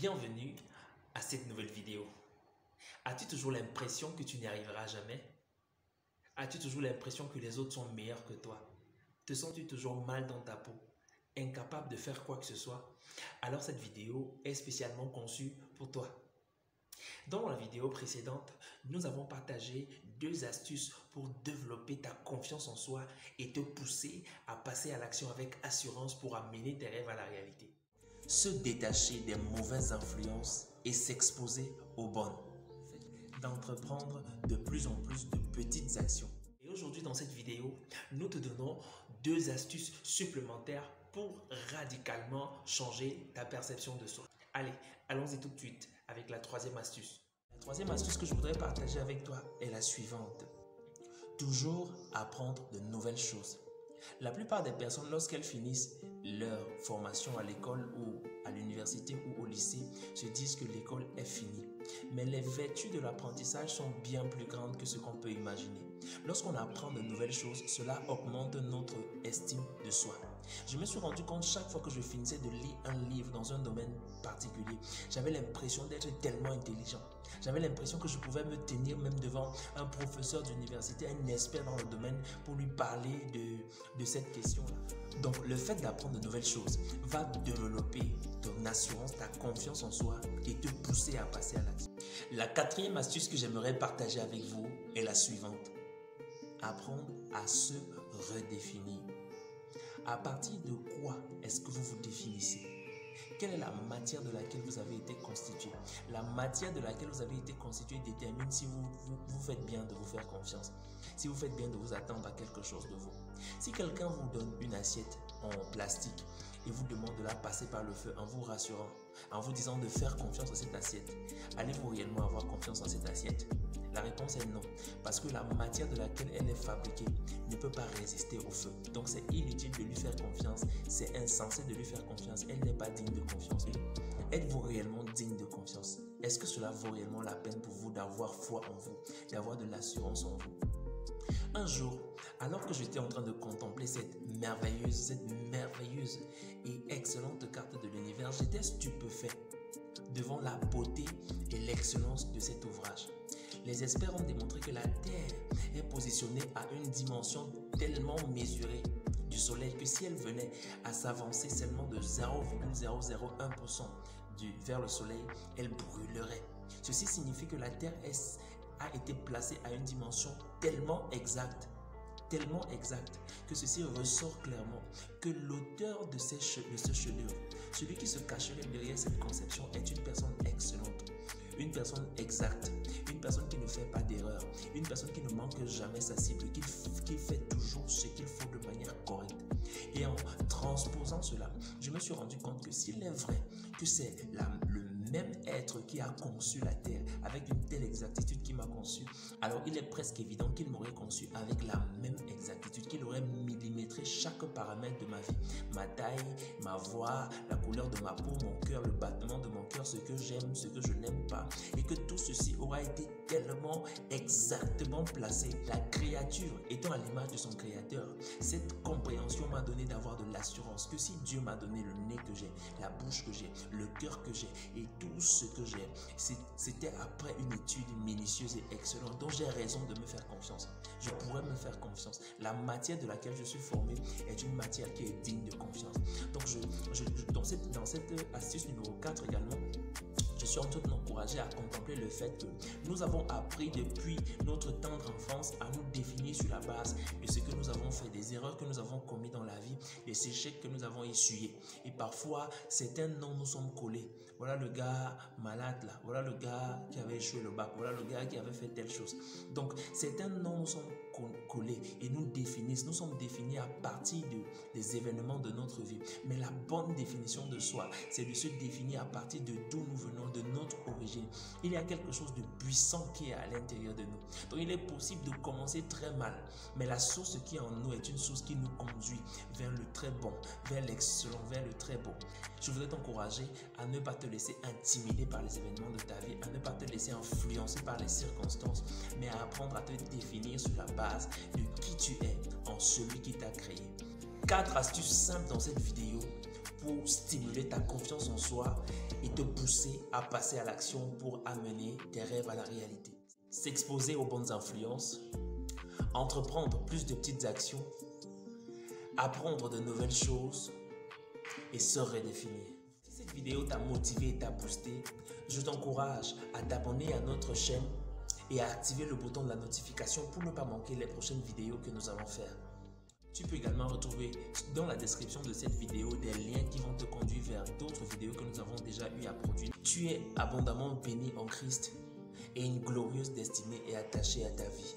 Bienvenue à cette nouvelle vidéo. As-tu toujours l'impression que tu n'y arriveras jamais? As-tu toujours l'impression que les autres sont meilleurs que toi? Te sens-tu toujours mal dans ta peau? Incapable de faire quoi que ce soit? Alors cette vidéo est spécialement conçue pour toi. Dans la vidéo précédente, nous avons partagé 2 astuces pour développer ta confiance en soi et te pousser à passer à l'action avec assurance pour amener tes rêves à la réalité. Se détacher des mauvaises influences et s'exposer aux bonnes. D'entreprendre de plus en plus de petites actions. Et aujourd'hui dans cette vidéo, nous te donnons 2 astuces supplémentaires pour radicalement changer ta perception de soi. Allez, allons-y tout de suite avec la 3e astuce. La 3e astuce que je voudrais partager avec toi est la suivante. Toujours apprendre de nouvelles choses. La plupart des personnes, lorsqu'elles finissent leur formation à l'école ou à l'université ou au lycée, se disent que l'école est finie. Mais les vertus de l'apprentissage sont bien plus grandes que ce qu'on peut imaginer. Lorsqu'on apprend de nouvelles choses, cela augmente notre estime de soi. Je me suis rendu compte chaque fois que je finissais de lire un livre dans un domaine particulier, j'avais l'impression d'être tellement intelligent. J'avais l'impression que je pouvais me tenir même devant un professeur d'université, un expert dans le domaine pour lui parler de cette question-là. Donc le fait d'apprendre de nouvelles choses va développer ton assurance, ta confiance en soi et te pousser à passer à l'action. La 4e astuce que j'aimerais partager avec vous est la suivante. Apprendre à se redéfinir. À partir de quoi est-ce que vous vous définissez? Quelle est la matière de laquelle vous avez été constitué? La matière de laquelle vous avez été constitué détermine si vous faites bien de vous faire confiance, si vous faites bien de vous attendre à quelque chose de vous. Si quelqu'un vous donne une assiette en plastique et vous demande de la passer par le feu en vous rassurant, en vous disant de faire confiance à cette assiette, allez-vous réellement avoir confiance en cette assiette? La réponse est non, parce que la matière de laquelle elle est fabriquée ne peut pas résister au feu. Donc c'est inutile de lui faire confiance, c'est insensé de lui faire confiance, elle n'est pas digne de confiance. Êtes-vous réellement digne de confiance? Est-ce que cela vaut réellement la peine pour vous d'avoir foi en vous, d'avoir de l'assurance en vous? Un jour, alors que j'étais en train de contempler cette merveilleuse et excellente carte de l'univers, j'étais stupéfait devant la beauté et l'excellence de cet ouvrage. Les experts ont démontré que la Terre est positionnée à une dimension tellement mesurée du Soleil que si elle venait à s'avancer seulement de 0,001% vers le Soleil, elle brûlerait. Ceci signifie que la Terre a été placée à une dimension tellement exacte que ceci ressort clairement que l'auteur de ce chef-d'œuvre, celui qui se cacherait derrière cette conception, est une personne excellente, une personne exacte, une personne qui ne fait pas d'erreur, une personne qui ne manque jamais sa cible, qui fait toujours ce qu'il faut de manière correcte. Et en transposant cela, je me suis rendu compte que s'il est vrai que c'est le même être qui a conçu la Terre avec une telle exactitude qu'il m'a conçu, alors il est presque évident qu'il m'aurait conçu avec la même exactitude, qu'il aurait millimétré chaque paramètre de ma vie, ma taille, ma voix, la couleur de ma peau, mon cœur, le battement de mon cœur, ce que j'aime, ce que je n'aime pas, et que tout ceci aura été tellement exactement placé. La créature étant à l'image de son créateur, cette compréhension m'a donné d'avoir de l'assurance que si Dieu m'a donné le nez que j'ai, la bouche que j'ai, le cœur que j'ai et tout ce que j'ai, c'était après une étude minutieuse et excellente dont j'ai raison de me faire confiance. Je pourrais me faire confiance. La matière de laquelle je suis formé est une matière qui est digne de confiance. Donc dans cette astuce numéro 4 également, je suis en train d'encourager à contempler le fait que nous avons appris depuis notre tendre enfance à nous définir sur la base de ce que nous avons fait, des erreurs que nous avons commises dans la vie, des échecs que nous avons essuyés. Et parfois, certains noms nous sont collés. Voilà le gars malade là, voilà le gars qui avait échoué le bac, voilà le gars qui avait fait telle chose. Donc, certains noms nous sont collés et nous définissent. Nous sommes définis à partir des événements de notre vie. Mais la bonne définition de soi, c'est de se définir à partir de d'où nous venons, de notre origine. Il y a quelque chose de puissant qui est à l'intérieur de nous. Donc il est possible de commencer très mal, mais la source qui est en nous est une source qui nous conduit vers le très bon, vers l'excellent, vers le très beau. Je voudrais t'encourager à ne pas te laisser intimider par les événements de ta vie, à ne pas te laisser influencer par les circonstances, mais à apprendre à te définir sur la base de qui tu es en celui qui t'a créé. 4 astuces simples dans cette vidéo pour stimuler ta confiance en soi et te pousser à passer à l'action pour amener tes rêves à la réalité. S'exposer aux bonnes influences, entreprendre plus de petites actions, apprendre de nouvelles choses et se redéfinir. Si cette vidéo t'a motivé et t'a boosté, je t'encourage à t'abonner à notre chaîne et à activer le bouton de la notification pour ne pas manquer les prochaines vidéos que nous allons faire. Tu peux également retrouver dans la description de cette vidéo des liens qui vont te conduire vers d'autres vidéos que nous avons déjà eu à produire. Tu es abondamment béni en Christ et une glorieuse destinée est attachée à ta vie.